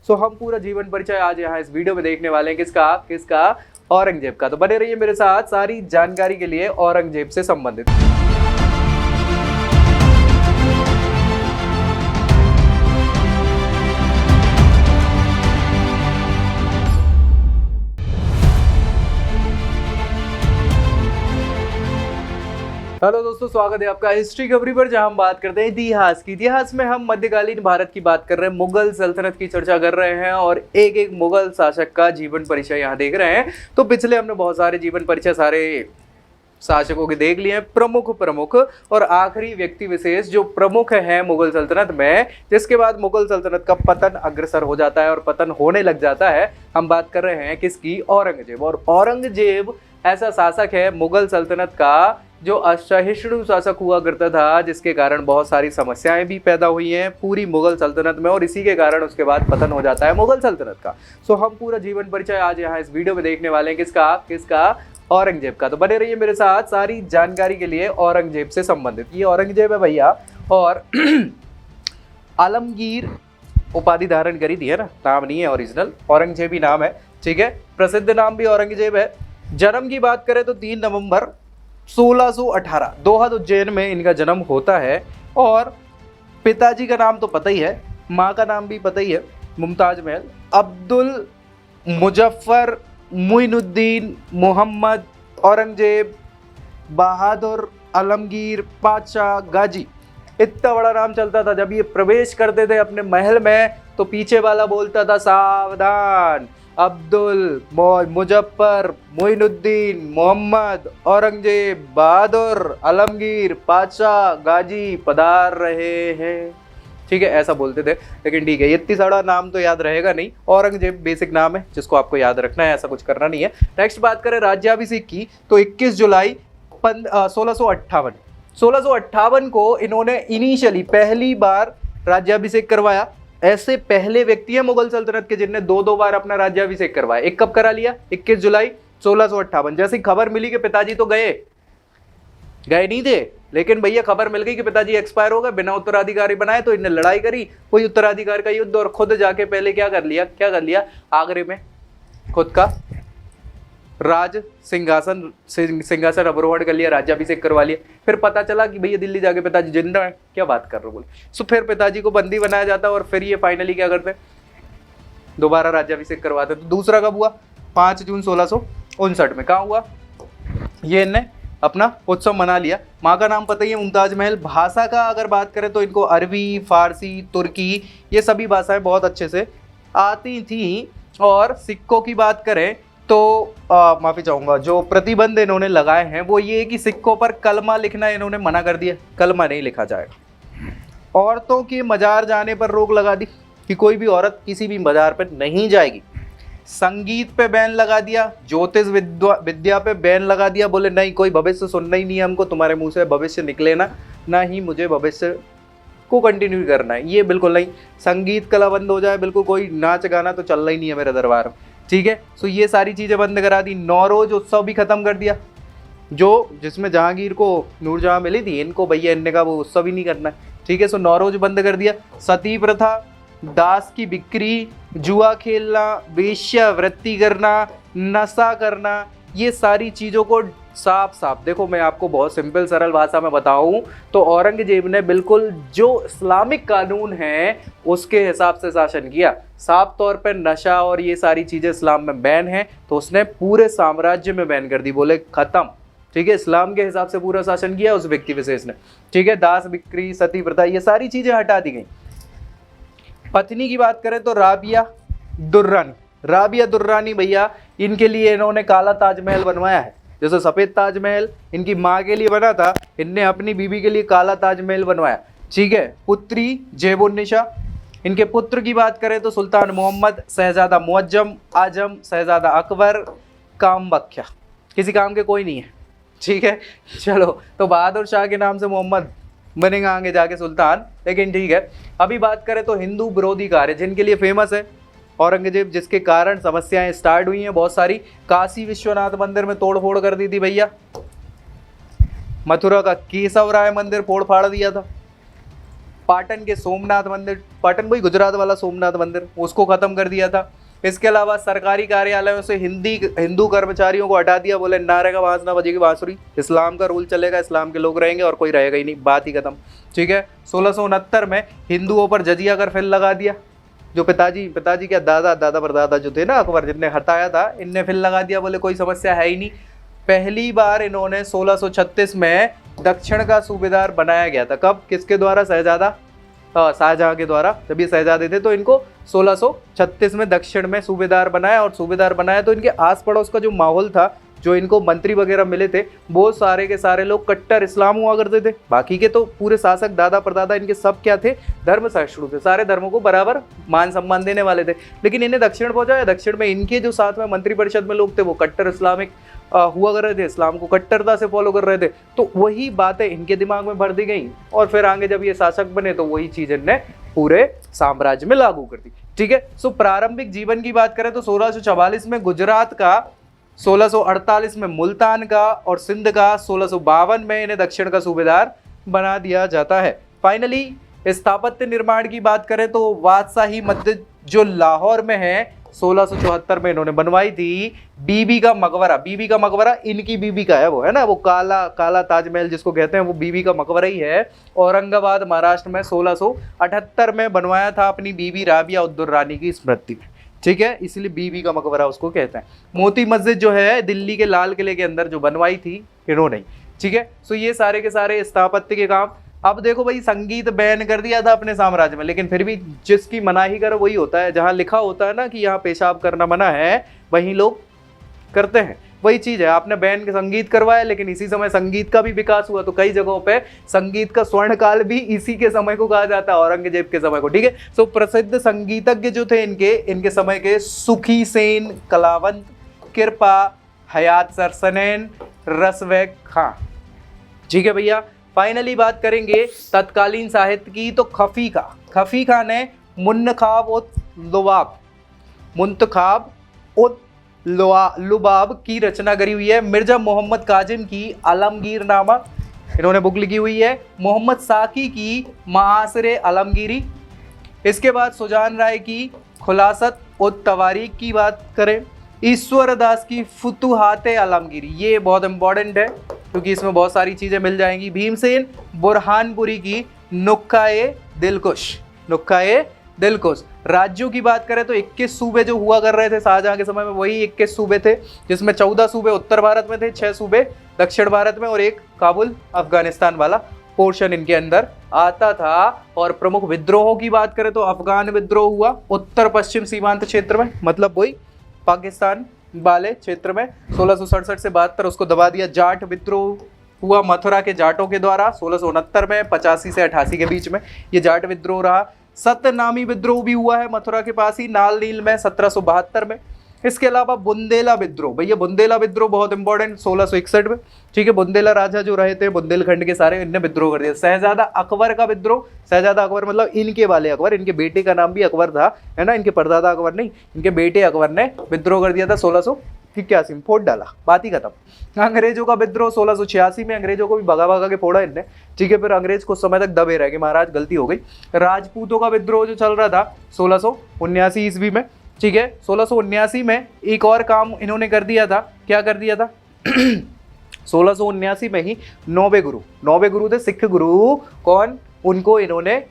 सो हम पूरा जीवन परिचय आज यहाँ इस वीडियो में देखने वाले हैं। किसका? किसका? औरंगजेब का। तो बने रहिए मेरे साथ सारी जानकारी के लिए औरंगजेब से संबंधित। हेलो दोस्तों, स्वागत है आपका हिस्ट्री खबरी पर, जहां हम बात करते हैं इतिहास की। इतिहास में हम मध्यकालीन भारत की बात कर रहे हैं, मुगल सल्तनत की चर्चा कर रहे हैं और एक एक मुगल शासक का जीवन परिचय यहाँ देख रहे हैं। तो पिछले हमने बहुत सारे जीवन परिचय सारे शासकों के देख लिए हैं, प्रमुख और आखिरी व्यक्ति विशेष जो प्रमुख है मुगल सल्तनत में, जिसके बाद मुगल सल्तनत का पतन अग्रसर हो जाता है और पतन होने लग जाता है। हम बात कर रहे हैं किसकी? औरंगजेब। और औरंगजेब ऐसा शासक है मुगल सल्तनत का जो असहिष्णु शासक हुआ करता था, जिसके कारण बहुत सारी समस्याएं भी पैदा हुई हैं पूरी मुगल सल्तनत में, और इसी के कारण उसके बाद पतन हो जाता है मुगल सल्तनत का। सो हम पूरा जीवन परिचय आज यहाँ इस वीडियो में देखने वाले हैं। किसका? किसका? औरंगजेब का। तो बने रहिए मेरे साथ सारी जानकारी के लिए औरंगजेब से संबंधित। ये औरंगजेब है भैया, और आलमगीर उपाधि धारण करी थी, है ना, नाम नहीं है ओरिजिनल, औरंगजेब ही नाम है, ठीक है। प्रसिद्ध नाम भी औरंगजेब है। जन्म की बात करें तो 3 नवंबर 1618 दोहद उज्जैन में इनका जन्म होता है। और पिताजी का नाम तो पता ही है, माँ का नाम भी पता ही है, मुमताज महल, अब्दुल मुजफ्फर मुइनुद्दीन मोहम्मद औरंगजेब बहादुर आलमगीर पातशाह गाजी। इतना बड़ा नाम चलता था। जब ये प्रवेश करते थे अपने महल में तो पीछे वाला बोलता था सावधान, अब्दुल मुजफ्फर मुइनुद्दीन मोहम्मद औरंगजेब बहादुर आलमगीर पातशाह गाजी पधार रहे हैं, ठीक है, ऐसा बोलते थे। लेकिन ठीक है, इतनी सारा नाम तो याद रहेगा नहीं, औरंगजेब बेसिक नाम है जिसको आपको याद रखना है, ऐसा कुछ करना नहीं है। नेक्स्ट बात करें राज्याभिषेक की तो 21 जुलाई 1658 को इन्होंने इनिशियली पहली बार राज्याभिषेक करवाया। ऐसे पहले व्यक्ति है मुगल सल्तनत के जिनने 2 बार अपना राज्याभिषेक करवाया। एक कब करा लिया? 21 जुलाई 1658। जैसे खबर मिली कि पिताजी तो गए नहीं थे, लेकिन भैया खबर मिल गई कि पिताजी एक्सपायर हो गए, बिना उत्तराधिकारी बनाए, तो इन्हें लड़ाई करी, कोई उत्तराधिकारी का युद्ध, और खुद जाके पहले क्या कर लिया आगरे में खुद का राज सिंहासन अवरोहण कर लिया, राज्याभिषेक करवा लिया। फिर पता चला कि भैया दिल्ली जाके पिताजी जिंदा है, क्या बात कर रहे हो बोले। सो फिर पिताजी को बंदी बनाया जाता और फिर ये फाइनली क्या करते, दोबारा राज्याभिषेक करवाते। तो दूसरा कब हुआ? 5 जून 1659 में। कहाँ हुआ? ये इनने अपना उत्सव मना लिया। माँ का नाम पता ही है, मुमताज महल। भाषा का अगर बात करें तो इनको अरबी, फारसी, तुर्की, ये सभी भाषाएं बहुत अच्छे से आती थी। और सिक्कों की बात करें तो माफ़ी चाहूँगा, जो प्रतिबंध इन्होंने लगाए हैं वो ये कि सिक्कों पर कलमा लिखना इन्होंने मना कर दिया, कलमा नहीं लिखा जाएगा। औरतों के मजार जाने पर रोक लगा दी कि कोई भी औरत किसी भी मजार पर नहीं जाएगी। संगीत पे बैन लगा दिया, ज्योतिष विद्या पे बैन लगा दिया, बोले नहीं, कोई भविष्य सुनना ही नहीं है हमको, तुम्हारे मुंह से भविष्य निकले ना ही मुझे भविष्य को कंटिन्यू करना है, ये बिल्कुल नहीं। संगीत कला बंद हो जाए, बिल्कुल कोई नाच गाना तो चलना ही नहीं है मेरे दरबार में, ठीक है। सो ये सारी चीज़ें बंद करा दी। नौरोज उत्सव भी खत्म कर दिया, जो जिसमें जहांगीर को नूरजहां मिली थी, इनको भैया इनने का वो उत्सव ही नहीं करना है, ठीक है। सो नौरोज बंद कर दिया। सती प्रथा, दास की बिक्री, जुआ खेलना, वेश्यावृत्ति करना, नशा करना, ये सारी चीज़ों को साफ देखो, मैं आपको बहुत सिंपल सरल भाषा में बताऊं तो औरंगजेब ने बिल्कुल जो इस्लामिक कानून है उसके हिसाब से शासन किया। साफ तौर पर नशा और ये सारी चीज़ें इस्लाम में बैन है, तो उसने पूरे साम्राज्य में बैन कर दी, बोले खत्म, ठीक है। इस्लाम के हिसाब से पूरा शासन किया उस व्यक्ति विशेष ने, ठीक है। दास बिक्री, सती प्रथा, ये सारी चीज़ें हटा दी गई। पत्नी की बात करें तो राबिया दुर्रानी भैया, इनके लिए इन्होंने काला ताजमहल बनवाया है। जैसे सफ़ेद ताजमहल इनकी माँ के लिए बना था, इनने अपनी बीबी के लिए काला ताजमहल बनवाया, ठीक है। पुत्री जेबुन्निसा, इनके पुत्र की बात करें तो सुल्तान मोहम्मद, शहजादा मुअज्जम आजम, शहजादा अकबर, काम बख्या, किसी काम के कोई नहीं है, ठीक है। चलो, तो बहादुर शाह के नाम से मोहम्मद बनेगा आगे जाके सुल्तान, लेकिन ठीक है। अभी बात करें तो हिंदू विरोधी कार्य जिनके लिए फेमस है औरंगजेब, जिसके कारण समस्याएं स्टार्ट हुई हैं बहुत सारी। काशी विश्वनाथ मंदिर में तोड़ फोड़ कर दी थी भैया, मथुरा का केशव राय मंदिर फोड़ फाड़ दिया था, पाटन के सोमनाथ मंदिर, पाटन वही गुजरात वाला सोमनाथ मंदिर, उसको खत्म कर दिया था। इसके अलावा सरकारी कार्यालयों से हिंदू कर्मचारियों को हटा दिया, बोले नारे का बांस ना बजेगी बांसुरी, इस्लाम का रूल चलेगा, इस्लाम के लोग रहेंगे और कोई रहेगा ही नहीं, बात ही खत्म। ठीक है। 1669 में हिंदुओं पर जजिया कर फिल लगा दिया। जो पिताजी क्या दादा परदादा जो थे ना अकबर, जिनने हटाया था, इनने फिल लगा दिया, बोले कोई समस्या है ही नहीं। पहली बार इन्होंने 1636 में दक्षिण का सूबेदार बनाया गया था। कब? किसके द्वारा? शहजादा शाहजहां के द्वारा। जब ये शहजादे थे तो इनको 1636 में दक्षिण में सूबेदार बनाया, और सूबेदार बनाया तो इनके आस पड़ोस का जो माहौल था, जो इनको मंत्री वगैरह मिले थे, वो सारे के सारे लोग कट्टर इस्लाम हुआ करते थे। बाकी के तो पूरे शासक दादा परदादा इनके सब क्या थे? धर्म सहिष्णु थे, सारे धर्मों को बराबर मान सम्मान देने वाले थे। लेकिन इन्हें दक्षिण पहुंचाया, दक्षिण में इनके जो साथ में मंत्रिपरिषद में लोग थे वो कट्टर इस्लामिक हुआ कर रहे थे, इस्लाम को कट्टरता से फॉलो कर रहे थे। तो वही बातें इनके दिमाग में भर दी गई, और फिर आगे जब ये शासक बने तो वही चीज इनने पूरे साम्राज्य में लागू कर दी। ठीक है। सो प्रारंभिक जीवन की बात करें तो 1644 में गुजरात का, 1648 में मुल्तान का, और सिंध का 1652 में इन्हें दक्षिण का सूबेदार बना दिया जाता है। फाइनली स्थापत्य निर्माण की बात करें तो बादशाही मस्जिद जो लाहौर में है 1674 में इन्होंने बनवाई थी। बीबी का मकबरा, बीबी का मकबरा इनकी बीबी का है, वो है ना, वो काला काला ताजमहल जिसको कहते हैं, वो बीबी का मकबरा ही है। औरंगाबाद महाराष्ट्र में 1678 में बनवाया था अपनी बीबी राबिया उद्दुर्रानी की स्मृति में। ठीक है, इसलिए बीबी का मकबरा उसको कहते हैं। मोती मस्जिद जो है दिल्ली के लाल किले के अंदर जो बनवाई थी इन्होंने। ठीक है। सो ये सारे के सारे स्थापत्य के काम। अब देखो भाई, संगीत बैन कर दिया था अपने साम्राज्य में, लेकिन फिर भी जिसकी मनाही करो वही होता है। जहां लिखा होता है ना कि यहाँ पेशाब करना मना है, वही लोग करते हैं। वही चीज है, आपने बैन के संगीत करवाया, लेकिन इसी समय संगीत का भी विकास हुआ। तो कई जगहों पे संगीत का स्वर्ण काल भी इसी के समय को कहा जाता है, औरंगजेब के समय को। ठीक है। सो प्रसिद्ध संगीतज्ञ जो थे इनके समय के, सुखी सेन, कलावंत, कृपा, हयात सरसनैन, रसवैक खां। ठीक है भैया। फाइनली बात करेंगे तत्कालीन साहित्य की, तो खफी खां ने मुंतखाब उत लुबाब की रचना करी हुई है। मिर्जा मोहम्मद काजिम की आलमगीर नामा इन्होंने बुक लिखी हुई है। मोहम्मद साकी की मासरे आलमगीरी। इसके बाद सुजान राय की खुलासत उत तवारीख की बात करें। ईश्वर दास की फुतुहाते आलमगीरी, ये बहुत इंपॉर्टेंट है क्योंकि इसमें बहुत सारी चीजें मिल जाएंगी। भीमसेन बुरहानपुरी की नुक्काए दिलकुश। राज्यों की बात करें तो 21 सूबे जो हुआ कर रहे थे शाहजहां के समय में, वही 21 सूबे थे, जिसमें 14 सूबे उत्तर भारत में थे, 6 सूबे दक्षिण भारत में, और एक काबुल अफगानिस्तान वाला पोर्शन इनके अंदर आता था। और प्रमुख विद्रोहों की बात करें तो अफगान विद्रोह हुआ उत्तर पश्चिम सीमांत क्षेत्र में, मतलब वही पाकिस्तान वाले क्षेत्र में 1667 से 72 उसको दबा दिया। जाट विद्रोह हुआ मथुरा के जाटों के द्वारा 1669 में, 85 से 88 के बीच में ये जाट विद्रोह रहा। सतनामी विद्रोह भी हुआ है मथुरा के पास ही नाल नील में 1772 में। इसके अलावा बुंदेला विद्रोह, भैया बुंदेला विद्रोह बहुत इंपॉर्टेंट, 1661 में। ठीक है। बुंदेला राजा जो रहे थे बुंदेलखंड के सारे, इनने विद्रोह कर दिया। शहजादा अकबर का विद्रोह, शहजादा अकबर मतलब इनके वाले अकबर, इनके बेटे का नाम भी अकबर था, है ना, इनके परदादा अकबर नहीं, इनके बेटे अकबर ने विद्रोह कर दिया था 1681 में, फोड़ डाला, बात ही खत्म। अंग्रेजों का विद्रोह 1686 में, अंग्रेजों को भी भगा के फोड़ा इनने। ठीक है। फिर अंग्रेज कुछ समय तक दबे रहे कि महाराज गलती हो गई। राजपूतों का विद्रोह जो चल रहा था 1679 ईस्वी में। ठीक है। 1679 में एक और काम इन्होंने कर दिया था। क्या कर दिया था? 1679 में ही नौवे गुरु थे सिख गुरु, कौन? उनको इन्होंने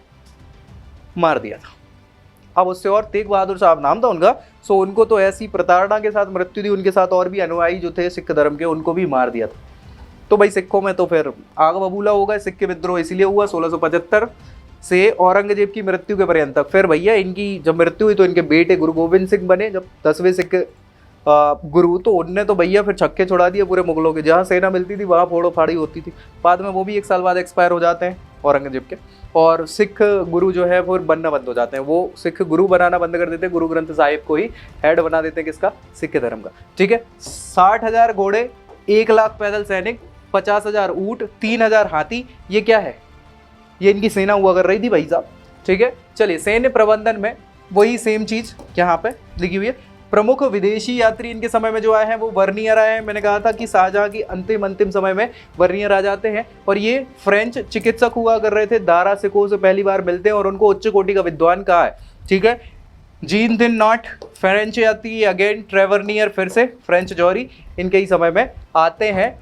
मार दिया था। अब उससे और तेग बहादुर साहब नाम था उनका। सो उनको तो ऐसी प्रताड़ना के साथ मृत्यु दी, उनके साथ और भी अनुयायी जो थे सिख धर्म के, उनको भी मार दिया था। तो भाई सिखों में तो फिर आग बबूला हो गए। सिख के विद्रोह इसलिए हुआ 1675 से औरंगजेब की मृत्यु के पर्यंत तक। फिर भैया इनकी जब मृत्यु हुई तो इनके बेटे गुरु गोविंद सिंह बने जब 10वें सिख गुरु, तो उनने तो भैया फिर छक्के छुड़ा दिए पूरे मुगलों के। जहाँ सेना मिलती थी वहाँ फोड़ो फाड़ी होती थी। बाद में वो भी 1 साल बाद एक्सपायर हो जाते हैं औरंगजेब के, और सिख गुरु जो है वो बनना बंद हो जाते हैं। वो सिख गुरु बनाना बंद कर देते हैं, गुरु ग्रंथ साहिब को ही हेड बना देते हैं किसका? सिख धर्म का। ठीक है। 60,000 घोड़े, 1 लाख पैदल सैनिक, 50,000 ऊँट, 3,000 हाथी, ये क्या है? ये इनकी सेना हुआ कर रही थी भाई साहब। ठीक है। चलिए, सैन्य प्रबंधन में वही सेम चीज यहाँ पे लिखी हुई है। प्रमुख विदेशी यात्री इनके समय में जो आए हैं वो वर्नियर आए हैं। मैंने कहा था कि शाहजहां की अंतिम समय में वर्नियर आ जाते हैं, और ये फ्रेंच चिकित्सक हुआ कर रहे थे। दारा सिको से पहली बार मिलते हैं और उनको उच्च कोटि का विद्वान कहा है, ठीक है। जीन दिन नॉट फ्रेंच यात्री, अगेन ट्रेवर्नियर फिर से फ्रेंच जौहरी इनके ही समय में आते हैं।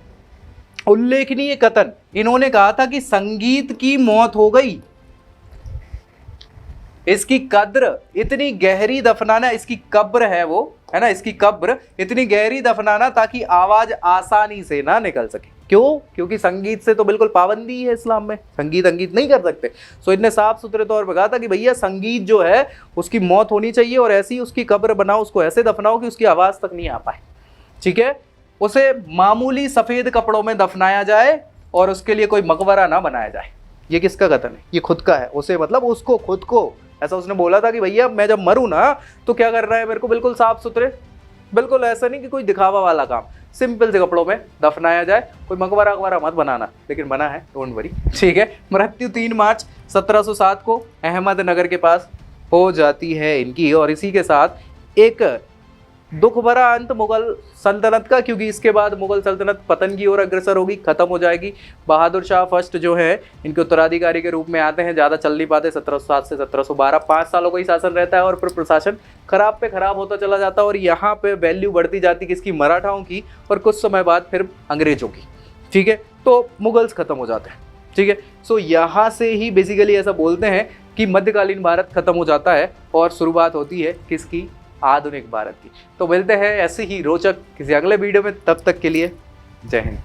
उल्लेखनीय कथन, इन्होंने कहा था कि संगीत की मौत हो गई, इसकी कब्र इतनी गहरी दफनाना, इसकी कब्र है वो, है ना, इसकी कब्र इतनी गहरी दफनाना ताकि आवाज आसानी से ना निकल सके। क्यों? क्योंकि संगीत से तो बिल्कुल पाबंदी है इस्लाम में, संगीत नहीं कर सकते। सो इतने साफ सुथरे तौर पर कहा था कि भैया संगीत जो है उसकी मौत होनी चाहिए, और ऐसी उसकी कब्र बनाओ, उसको ऐसे दफनाओ कि उसकी आवाज तक नहीं आ पाए, ठीक है। उसे मामूली सफेद कपड़ों में दफनाया जाए और उसके लिए कोई मकबरा ना बनाया जाए। ये किसका कथन है? ये खुद का है। उसे मतलब उसको खुद को ऐसा उसने बोला था कि भैया मैं जब मरूं ना तो क्या कर रहा है, मेरे को बिल्कुल साफ सुथरे, बिल्कुल ऐसा नहीं कि कोई दिखावा वाला काम, सिंपल से कपड़ों में दफनाया जाए, कोई मकबरा अकबरा मत बनाना। लेकिन बना है, डोंट वरी, ठीक है। मृत्यु 3 मार्च 1707 को अहमदनगर के पास हो जाती है इनकी, और इसी के साथ एक दुख भरा अंत मुगल सल्तनत का, क्योंकि इसके बाद मुगल सल्तनत पतन की ओर अग्रसर होगी, खत्म हो जाएगी। बहादुर शाह फर्स्ट जो है इनके उत्तराधिकारी के रूप में आते हैं, ज़्यादा चल नहीं पाते। 1707 से 1712 5 सालों का ही शासन रहता है, और फिर प्रशासन खराब पे खराब होता चला जाता है, और यहाँ पे वैल्यू बढ़ती जाती किसकी? मराठाओं की, और कुछ समय बाद फिर अंग्रेजों की, ठीक है। तो मुगल्स खत्म हो जाते हैं, ठीक है। सो यहाँ से ही बेसिकली ऐसा बोलते हैं कि मध्यकालीन भारत खत्म हो जाता है और शुरुआत होती है किसकी? आधुनिक भारत की। तो मिलते हैं ऐसे ही रोचक किसी अगले वीडियो में, तब तक के लिए जय हिंद।